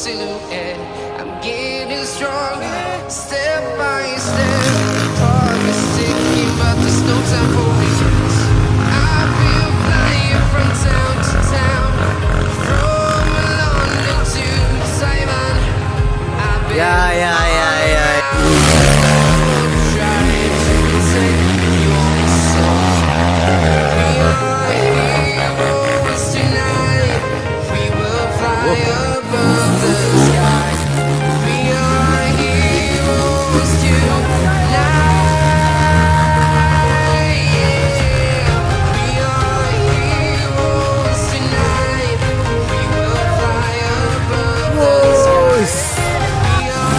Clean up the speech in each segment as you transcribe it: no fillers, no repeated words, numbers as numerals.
and I'm getting stronger, step by step. Heart is ticking, but there's no time for me. I've been flying from town to town, from London to Taiwan. I've been trying to protect your soul. We are heroes tonight. We will fly above the sky. We are heroes tonight. Yeah. We are heroes tonight. We will fly above the sky. We are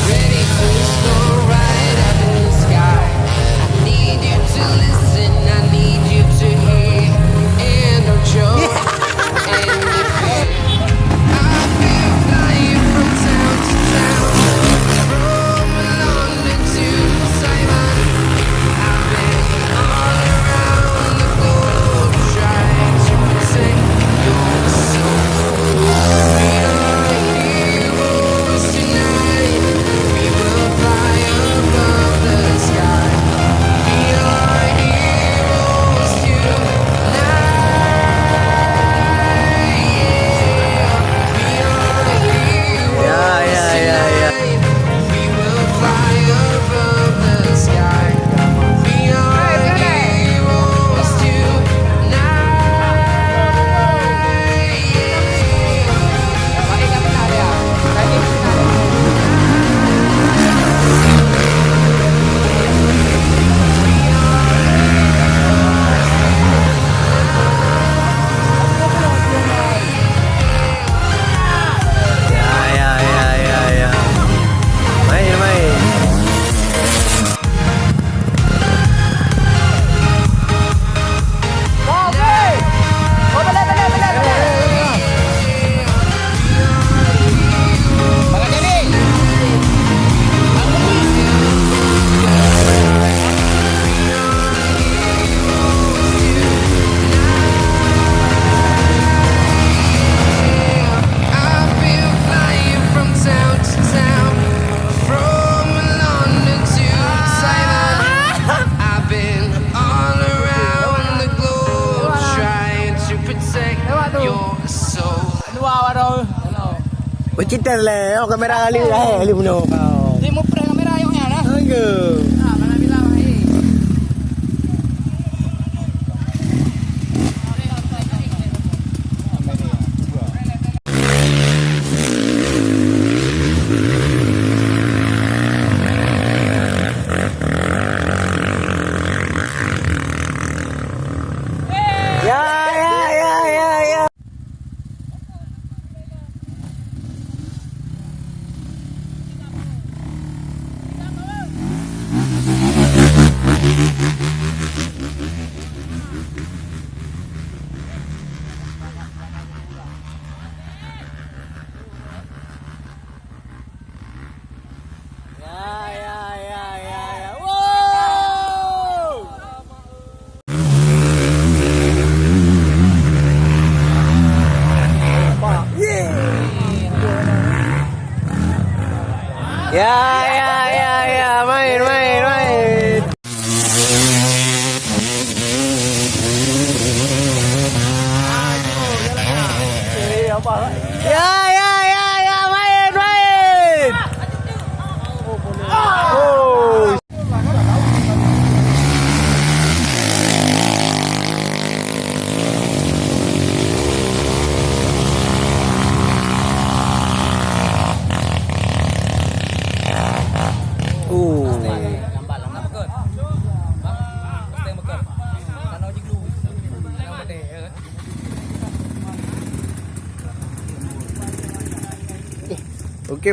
ready to soar right up in the sky. I need you to listen, I need you to hear, and don't show any fear. I've been flying from town to town, from London to Taiwan. I've been all around the globe trying to protect your soul. We are heroes tonight. We will fly above the sky. We are heroes tonight. We will fly above the sky. We are heroes I've been flying from town to town, from London to Taiwan. I've been all around the globe trying to protect your soul. Kita le, kamera ali lah, ali puno. Di mo pre kamera yung yan ha. Anggo. Manamila eh. Ya. Ya. Wow. Ya, main. Ya, main. Oh. Okey.